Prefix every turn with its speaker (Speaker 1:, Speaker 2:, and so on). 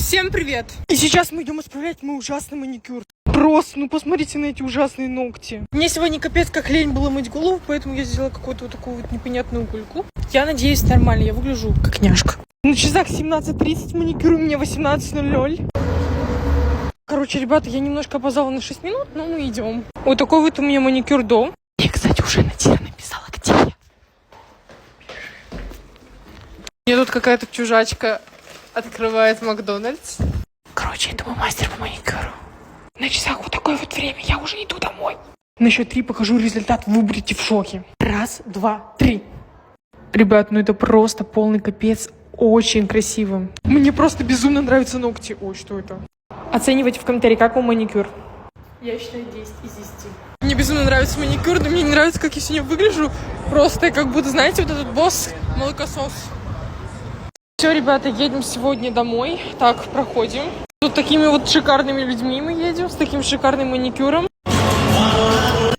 Speaker 1: Всем привет! И сейчас мы идем исправлять мой ужасный маникюр. Просто, ну посмотрите на эти ужасные ногти. Мне сегодня капец как лень было мыть голову, поэтому я сделала какую-то вот такую вот непонятную гульку. Я надеюсь, нормально, я выгляжу как няшка. На часах 17:30, маникюр у меня 18:00. Короче, ребята, я немножко опоздала на 6 минут, но мы идем. Вот такой вот у меня маникюр дом. Я, кстати, уже на тебе написала, где я. Мне тут какая-то чужачка открывает Макдональдс. Короче, это мой мастер по маникюру. На часах вот такое вот время, я уже иду домой. На счет 3 покажу результат, вы будете в шоке. 1, 2, 3. Ребят, ну это просто полный капец, очень красиво. Мне просто безумно нравятся ногти. Ой, что это? Оценивайте в комментарии, как вам маникюр. Я считаю 10 из 10. Мне безумно нравится маникюр, но мне не нравится, как я сегодня выгляжу. Просто как будто, знаете, вот этот босс молокосос. Все, ребята, едем сегодня домой. Так, проходим. Тут такими вот шикарными людьми мы едем, с таким шикарным маникюром.